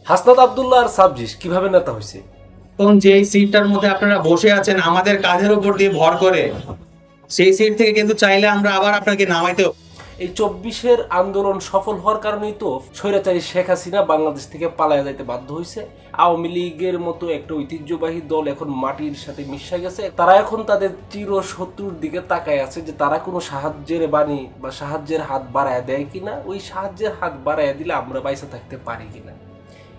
হাসনাত আব্দুল্লাহ আর সাবজিস কিভাবে নেতা হয়েছে? তখন যে সিটটার মধ্যে আপনারা বসে আছেন আমাদের কাঁধের উপর দিয়ে ভর করে, সেই সিট থেকে কিন্তু চাইলে আমরা আবার আপনাকে নামাইতেও। এই 24-এর আন্দোলন সফল হওয়ার কারণেই তো স্বৈরাচারী শেখ হাসিনা বাংলাদেশ থেকে পালায়া যাইতে বাধ্য হয়েছে। আওয়ামী লীগের মতো একটা ঐতিহ্যবাহী দল এখন মাটির সাথে মিশে গেছে। তারা এখন তাদের চির শত্রুর দিকে তাকায় আছে যে তারা কোনো সাহায্যের বাণী বা সাহায্যের হাত বাড়ায় দেয় কিনা, ওই সাহায্যের হাত বাড়ায় দিলে আমরা বাইসে থাকতে পারি কিনা।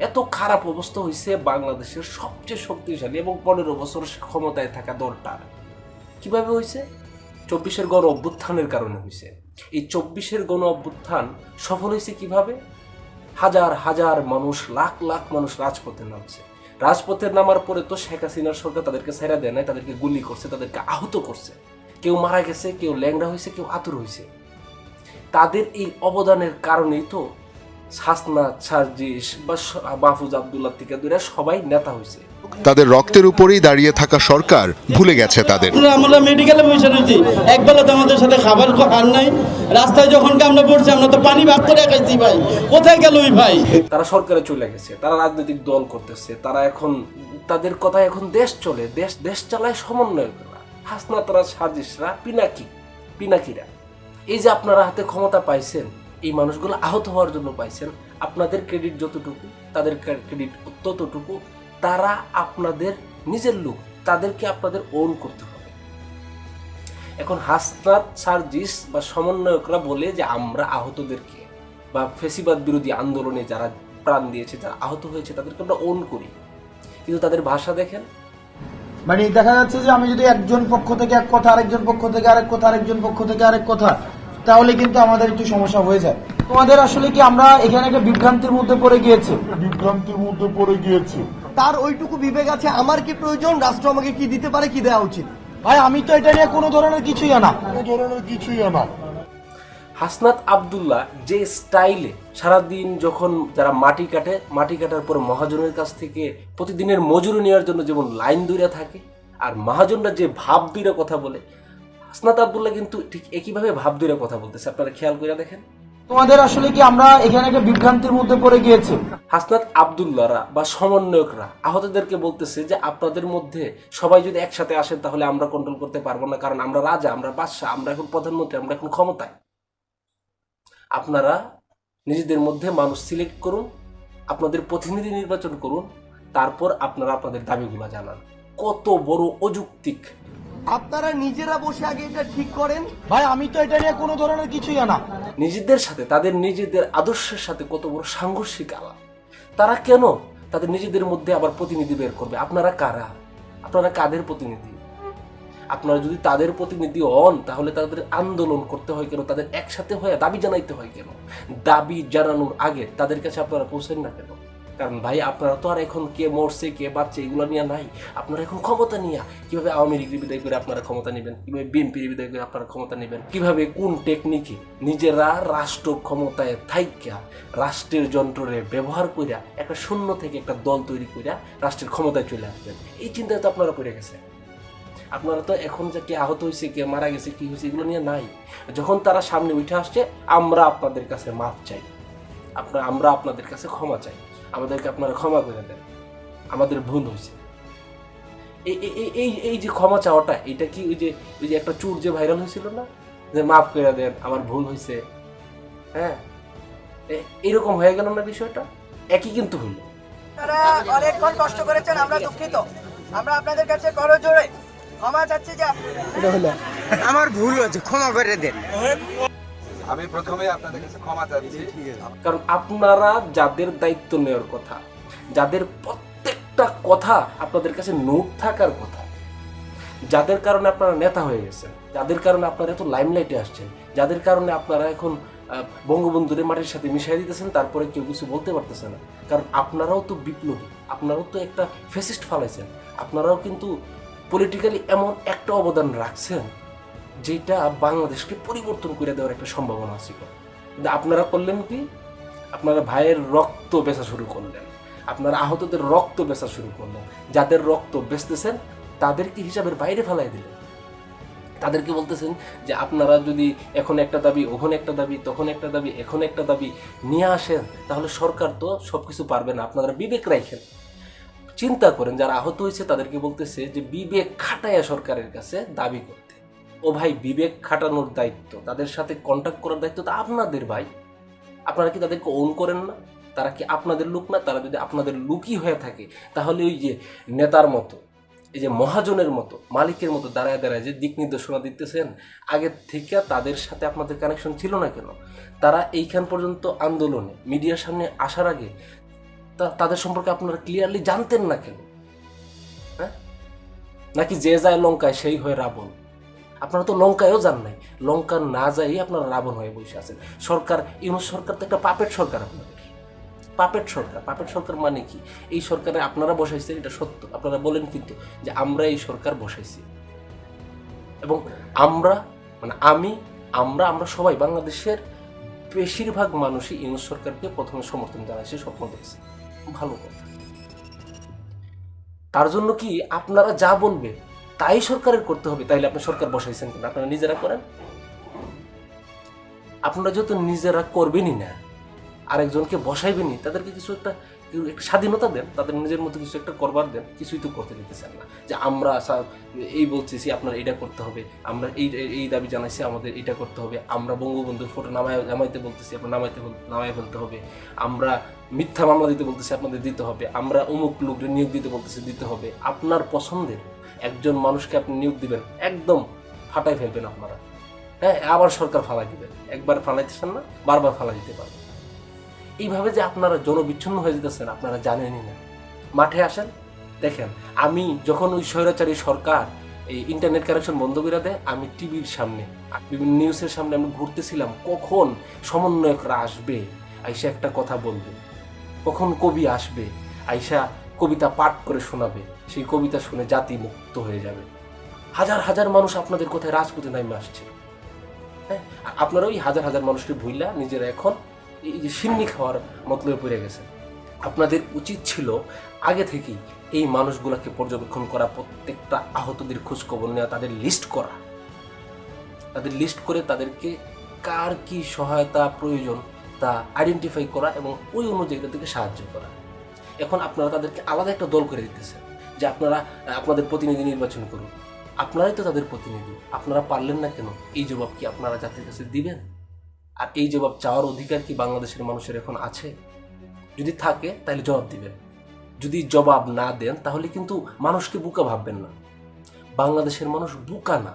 এত খারাপ অবস্থা হয়েছে বাংলাদেশের সবচেয়ে শক্তিশালী এবং 15 বছর ক্ষমতায় থাকা দলটার। কিভাবে হয়েছে? 24-এর গণ অভ্যুত্থানের কারণে হয়েছে। এই 24-এর গণ অভ্যুত্থান সফল হয়েছে কিভাবে? হাজার হাজার মানুষ, লাখ লাখ মানুষ রাজপথে নামছে। রাজপথে নামার পরে তো শেখ হাসিনার সরকার তাদেরকে ছেড়ে দেয় নাই, তাদেরকে গুলি করছে, তাদেরকে আহত করছে। কেউ মারা গেছে, কেউ ল্যাংড়া হয়েছে, কেউ আতুর হয়েছে। তাদের এই অবদানের কারণেই তো হাসনাত, সার্জিস বা মাহফুজ আব্দুল্লাহ থেকে দূরে সবাই নেতা হয়েছে। তাদের রক্তের উপরেই দাঁড়িয়ে থাকা সরকার ভুলে গেছে তাদের। আমরা মেডিকেলে বসে রয়েছি, একবেলা তো আমাদের সাথে খাবার খান নাই। রাস্তায় যখন আমরা পড়ছি আমরা তো পানি ভাগ করে খাইছি ভাই, কোথায় গেল ওই ভাই? তারা সরকারে চলে গেছে, তারা রাজনৈতিক দল করতেছে, তারা এখন তাদের কথা এখন দেশ চলে, দেশ চালায় সমন্বয়করা, হাসনাতরা, সার্জিসরা, পিনাকিরা। এই যে আপনারা হাতে ক্ষমতা পাইছেন, এই মানুষগুলো আহত হওয়ার জন্য পাইছেন। আপনাদের ক্রেডিট যতটুকু, তাদের ক্রেডিট ততটুকু। তারা আপনাদের নিজের লোক, তাদেরকে আপনাদের ওন করতে হবে। এখন হাসনাত, সার্জিস বা সমন্বয়করা বলে যে আমরা আহতদেরকে বা ফেসিবাদ বিরোধী আন্দোলনে যারা প্রাণ দিয়েছে, যারা আহত হয়েছে, তাদেরকে আমরা ওন করি। কিন্তু তাদের ভাষা দেখেন, মানে দেখা যাচ্ছে যে আমি যদি একজন পক্ষ থেকে এক কথা, আরেকজন পক্ষ থেকে আরেক কথা, আরেকজন পক্ষ থেকে আরেক কথা, তাহলে কিন্তু আমাদের একটু সমস্যা হয়ে যায়। তোমাদের আসলে কি আমরা এখানে একটা বিভ্রান্তির মধ্যে পড়ে গিয়েছি। তার ওইটুকু বিবেক আছে আমার কি প্রয়োজন, রাষ্ট্র আমাকে কি দিতে পারে, কি দেওয়া উচিত। ভাই আমি তো এটা নিয়ে কোনো ধরনের কিছুই আনা। হাসনাত আব্দুল্লাহ যে স্টাইলে সারাদিন যখন যারা মাটি কাটার পর মহাজনের কাছ থেকে প্রতিদিনের মজুরি নেওয়ার জন্য যেমন লাইন দূরে থাকে, আর মহাজনরা যে ভাব দূরে কথা বলে, হাসনাত আব্দুল্লাহ কিন্তু ঠিক একইভাবে ভাব দূরে কথা বলতেছে। আপনারা খেয়াল করে দেখেন, তোমাদের আসলে কি আমরা এখানে একটা বিভ্রান্তির মধ্যে পড়ে গিয়েছি। হাসনাত আব্দুল্লাহরা বা সমন্বয়করা আহতদেরকে বলতেছে যে আপনাদের মধ্যে সবাই যদি একসাথে আসেন তাহলে আমরা কন্ট্রোল করতে পারবো না, কারণ আমরা রাজা, আমরা বাদশাহ, আমরা এখন প্রধানমন্ত্রী, আমরা এখন ক্ষমতায়। আপনারা নিজেদের মধ্যে মানুষ সিলেক্ট করুন, আপনাদের প্রতিনিধি নির্বাচন করুন, তারপর আপনারা আপনাদের দাবিগুলো জানান। কত বড় অযৌক্তিক! আপনারা নিজেরা বসে আগে এটা ঠিক করেন। ভাই আমি তো এটা নিয়ে কোনো ধরনের কিছুই আনা। নিজেদের সাথে, তাদের নিজেদের আদর্শের সাথে কত বড় সাংঘর্ষিক আলাপ। তারা কেন তাদের নিজেদের মধ্যে আবার প্রতিনিধি বের করবে? আপনারা কারা? আপনারা কাদের প্রতিনিধি? আপনারা যদি তাদের প্রতিনিধি হন তাহলে তাদের আন্দোলন করতে হয় কেন? তাদের একসাথে হয়ে দাবি জানাইতে হয় কেন? দাবি জানানোর আগে তাদের কাছে আপনারা পৌঁছেন না কেন? কারণ ভাই আপনারা তো আর এখন কে মরছে কে বাচ্চা এগুলো নিয়ে নাই। আপনারা এখন ক্ষমতা নিয়ে কিভাবে আওয়ামী লীগের বিদায় করে আপনারা ক্ষমতা নেবেন, কিভাবে বিএনপির বিদায় করে আপনারা ক্ষমতা নেবেন, কিভাবে কোন টেকনিকে নিজেরা রাষ্ট্র ক্ষমতায় থাইকা রাষ্ট্রের যন্ত্রে ব্যবহার কইরা একটা শূন্য থেকে একটা দল তৈরি কইরা রাষ্ট্রের ক্ষমতায় চলে আসবেন, এই চিন্তায় তো আপনারা পড়ে গেছে। আপনারা তো এখন যে কে আহত হয়েছে, কে মারা গেছে, কি হয়েছে এগুলো নিয়ে নাই। যখন তারা সামনে উঠে আসছে, আমরা আপনাদের কাছে মাফ চাই, আমরা আপনাদের কাছে ক্ষমা চাই, আমাদেরকে আপনারা ক্ষমা করে দেন, আমাদের ভুল হয়েছে। এই যে ক্ষমা চাওয়াটা, এটা কি ওই যে একটা চুর যে ভাইরাল হয়েছিল না, যে মাফ করে দেন, আমার ভুল হয়েছে, হ্যাঁ, এরকম হয়ে গেল না বিষয়টা? একই কিন্তু হলো। আপনারা অনেকক্ষণ কষ্ট করেছেন, আমরা দুঃখিত। আমরা আপনাদের কাছে করজোড়ে ক্ষমা চাচ্ছি যে আমার ভুল হয়েছে, ক্ষমা করে দেন। আমি প্রথমে আপনাদের কাছে ক্ষমা চাচ্ছি, কারণ আপনারা যাদের দায়িত্ব নেওয়ার কথা, যাদের প্রত্যেকটা কথা আপনাদের কাছে নোট থাকার কথা, যাদের কারণে আপনারা নেতা হয়ে গেছেন, যাদের কারণে আপনারা এত লাইমলাইটে আসছেন, যাদের কারণে আপনারা এখন বঙ্গবন্ধুরে মাটির সাথে মিশাই দিতেছেন, তারপরে কেউ কিছু বলতে পারতেছে না। কারণ আপনারাও তো বিপ্লবী, আপনারাও তো একটা ফ্যাসিস্ট ফালাইছেন, আপনারাও কিন্তু পলিটিক্যালি এমন একটা অবদান রাখছেন যেটা বাংলাদেশকে পরিবর্তন করে দেওয়ার একটা সম্ভাবনা ছিল। কিন্তু আপনারা করলেন কি? আপনারা ভাইয়ের রক্ত বেচা শুরু করলেন, আপনারা আহতদের রক্ত বেচা শুরু করলেন, যাদের রক্ত বেচতেছেন তাদেরকে হিসাবের বাইরে ফেলাই দিলেন। তাদেরকে বলতেছেন যে আপনারা যদি এখন একটা দাবি, ওখানে একটা দাবি, তখন একটা দাবি, এখন একটা দাবি নিয়ে আসেন, তাহলে সরকার তো সব কিছু পারবে না, আপনারা বিবেক রাখেন। চিন্তা করেন, যারা আহত হয়েছে তাদেরকে বলতেছে যে বিবেক খাটায়া সরকারের কাছে দাবি করতে। ও ভাই, বিবেক খাটানোর দায়িত্ব, তাদের সাথে কন্ট্যাক্ট করার দায়িত্ব তো আপনাদের ভাই। আপনারা কি তাদেরকে ওন করেন না? তারা কি আপনাদের লোক না? তারা যদি আপনাদের লোকই হয়ে থাকে, তাহলে ওই যে নেতার মতো, এই যে মহাজনের মতো, মালিকের মতো দাঁড়ায় দাঁড়ায় যে দিক নির্দেশনা দিতেছেন, আগের থেকে তাদের সাথে আপনাদের কানেকশন ছিল না কেন? তারা এইখান পর্যন্ত আন্দোলনে মিডিয়ার সামনে আসার আগে তাদের সম্পর্কে আপনারা ক্লিয়ারলি জানতেন না কেন? হ্যাঁ, নাকি যে যায় লঙ্কায় সেই হয় রাবণ? আপনারা তো লঙ্কায়ও যান নাই, লঙ্কা না যাই আপনারা রাবণ হয়ে বসে আছেন। সরকার, ইউনূস সরকার তো একটা পাপেট সরকার, আপনাদের পাপেট সরকার। পাপেট সরকার মানে কি? এই সরকারে আপনারা বসাইছেন, এটা সত্য, আপনারা বলেন কিন্তু যে আমরা এই সরকার বসাইছি, এবং আমরা মানে আমরা সবাই বাংলাদেশের বেশিরভাগ মানুষই ইউনূস সরকারকে প্রথমে সমর্থন জানাইছে, স্বপ্ন দেখছে। ভালো কথা। তার জন্য কি আপনারা যা বলবে তাই সরকারের করতে হবে? তাইলে আপনি সরকার বসাইছেন কেন? আপনারা নিজেরা করেন। আপনারা যেহেতু নিজেরা করবেনই না, আরেকজনকে বসাইবেনই, তাদেরকে কিছু একটা স্বাধীনতা দেন, তাদের নিজের মতো কিছু একটা করবার দেন। কিছুই তো করতে দিতেছেন না, যে আমরা এই বলতেছি আপনার এটা করতে হবে, আমরা এই দাবি জানাইছি আমাদের এটা করতে হবে, আমরা বঙ্গবন্ধুর ফটো নামাইতে বলতেছি আপনার নামাই ফেলতে হবে, আমরা মিথ্যা মামলা দিতে বলতেছি আপনাদের দিতে হবে, আমরা অমুক লোককে নিয়োগ দিতে বলতেছি দিতে হবে। আপনার পছন্দের একজন মানুষকে আপনি নিয়োগ দিবেন, একদম ফাটাই ফেলবেন আপনারা। হ্যাঁ, আবার সরকার ফালাই দিবেন। একবার ফালাইতেছেন না, বারবার ফালাই দিতে পারবেন। এইভাবে যে আপনারা জনবিচ্ছিন্ন হয়ে যেতেছেন আপনারা জানেনই না। মাঠে আসেন, দেখেন, আমি যখন ওই স্বৈরাচারী সরকার এই ইন্টারনেট কানেকশন বন্ধ করে দেয়, আমি টিভির সামনে, বিভিন্ন নিউজের সামনে আমি ঘুরতেছিলাম, কখন সমন্বয়করা আসবে আইসা একটা কথা বলবে, কখন কবি আসবে আইসা কবিতা পাঠ করে শোনাবে, সেই কবিতা শুনে জাতি মুক্ত হয়ে যাবে। হাজার হাজার মানুষ আপনাদের কোথায় রাজপথে নামে আসছে। হ্যাঁ, আপনারা ওই হাজার হাজার মানুষকে ভুইলা নিজেরা এখন এই যে সিন্নি খাওয়ার মতলবে পড়ে গেছে। আপনাদের উচিত ছিল আগে থেকেই এই মানুষগুলোকে পর্যবেক্ষণ করা, প্রত্যেকটা আহতদের খোঁজখবর নেওয়া, তাদের লিস্ট করা, তাদের লিস্ট করে তাদেরকে কার কি সহায়তা প্রয়োজন তা আইডেন্টিফাই করা এবং ওই অনুযায়ী তাদেরকে সাহায্য করা। এখন আপনারা তাদেরকে আলাদা একটা দল করে দিতেছেন যে আপনারা আপনাদের প্রতিনিধি নির্বাচন করুন। আপনারাই তো তাদের প্রতিনিধি, আপনারা পারলেন না কেন? এই জবাব কি আপনারা জাতির কাছে দিবেন? আর এই জবাব চাওয়ার অধিকার কি বাংলাদেশের মানুষের এখন আছে? যদি থাকে তাহলে জবাব দিবেন। যদি জবাব না দেন তাহলে কিন্তু মানুষকে বোকা ভাববেন না। বাংলাদেশের মানুষ বোকা না।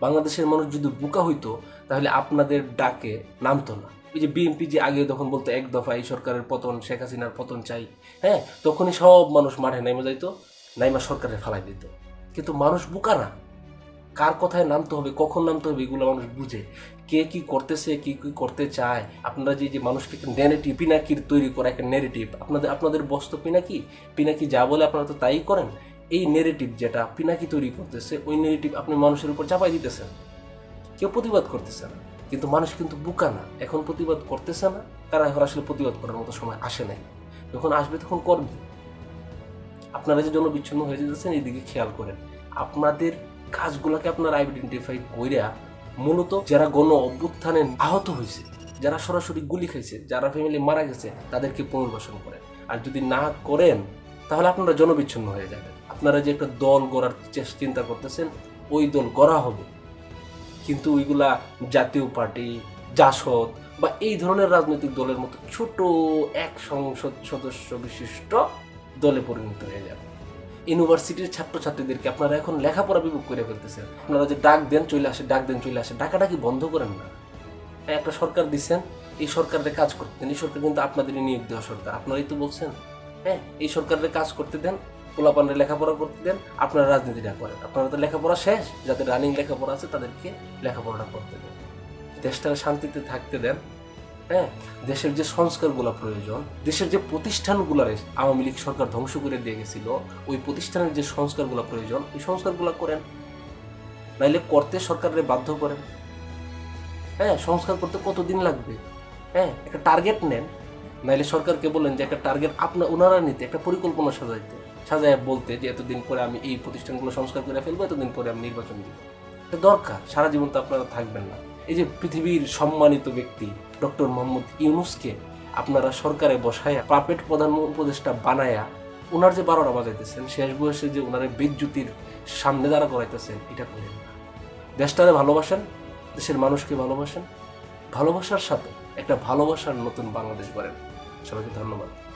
বাংলাদেশের মানুষ যদি বোকা হইতো তাহলে আপনাদের ডাকে নামতো না। ওই যে বিএনপি যে আগে তখন বলতো এক দফা এই সরকারের পতন, শেখ হাসিনার পতন চাই, হ্যাঁ, তখনই সব মানুষ মাঠে নেমে যাইতো, নাইমা সরকারে ফালাই দিত। কিন্তু মানুষ বোকা না, কার কথায় নামতে হবে, কখন নামতে হবে এগুলো মানুষ বুঝে। কে কি করতেছে, কি কি করতে চায়। আপনারা যে মানুষকে একটা নেগেটিভ পিনাকির তৈরি করা একটা নেগেটিভ, আপনাদের বস্তু পিনাকি যা বলে আপনারা তো তাই করেন। এই নেগেটিভ যেটা পিনাকি তৈরি করতেছে, ওই নেগেটিভ আপনি মানুষের উপর চাপাই দিতেছেন। কেউ প্রতিবাদ করতেছে না, কিন্তু মানুষ কিন্তু বোকা না, এখন প্রতিবাদ করতেছে না। তারা এখন আসলে প্রতিবাদ করার মতো সময় আসে নাই, যখন আসবে তখন করবে। আপনারা যে জনবিচ্ছিন্ন হয়ে যেতেছেন এইদিকে খেয়াল করেন। আপনাদের কাজগুলোকে আপনারা আইডেন্টিফাই কইরা মূলত যারা গণ অভ্যুত্থানে আহত হয়েছে, যারা সরাসরি গুলি খাইছে, যারা ফ্যামিলি মারা গেছে, তাদেরকে পুনর্বাসন করেন। আর যদি না করেন তাহলে আপনারা জনবিচ্ছিন্ন হয়ে যাবেন। আপনারা যে একটা দল গড়ার চিন্তা করতেছেন, ওই দল গড়া হবে, কিন্তু ওইগুলা জাতীয় পার্টি, জাসদ বা এই ধরনের রাজনৈতিক দলের মতো ছোট এক সংসদ সদস্য বিশিষ্ট দলে পরিণত হয়ে যাবে। ইউনিভার্সিটির ছাত্রছাত্রীদেরকে আপনারা এখন লেখাপড়া বিমুখ করে ফেলতেছেন। আপনারা যে ডাক দেন চলে আসে, ডাক দেন চলে আসে, ডাকাডাকি বন্ধ করেন না। একটা সরকার দিচ্ছেন, এই সরকারের কাজ করতে দেন। এই সরকার কিন্তু আপনাদেরই নিয়োগ দেওয়া সরকার, আপনারাই তো বলছেন। হ্যাঁ, এই সরকারের কাজ করতে দেন, পোলাপানের লেখাপড়া করতে দেন, আপনারা রাজনীতিটা করেন। আপনারা তো লেখাপড়া শেষ, যাদের রানিং লেখাপড়া আছে তাদেরকে লেখাপড়াটা করতে দেন, দেশটাকে শান্তিতে থাকতে দেন। হ্যাঁ, দেশের যে সংস্কারগুলো প্রয়োজন, দেশের যে প্রতিষ্ঠানগুলোর আওয়ামী লীগ সরকার ধ্বংস করে দিয়ে গেছিল, ওই প্রতিষ্ঠানের যে সংস্কারগুলো প্রয়োজন, এই সংস্কারগুলো করেন, নাইলে করতে সরকারের বাধ্য করেন। হ্যাঁ, সংস্কার করতে কতদিন লাগবে? হ্যাঁ, একটা টার্গেট নেন, নাইলে সরকারকে বলেন যে একটা টার্গেট ওনারা নিতে, একটা পরিকল্পনা সাজায় বলতে যে এতদিন পরে আমি এই প্রতিষ্ঠানগুলো সংস্কার করে ফেলবো, এতদিন পরে আমি নির্বাচন দিব। এটা দরকার, সারা জীবন তো আপনারা থাকবেন না। এই যে পৃথিবীর সম্মানিত ব্যক্তি ডক্টর মোহাম্মদ ইউনূসকে আপনারা সরকারে বসায়া পাপেট প্রধান উপদেষ্টা বানায়া ওনার যে 12টা বাজাইতেছেন, শেষ বয়সে যে ওনার বিদ্যুতির সামনে দাঁড়া করাইতেছেন, এটা করেন না। দেশটারে ভালোবাসেন, দেশের মানুষকে ভালোবাসেন, ভালোবাসার সাথে একটা ভালোবাসার নতুন বাংলাদেশ গড়েন। সবাইকে ধন্যবাদ।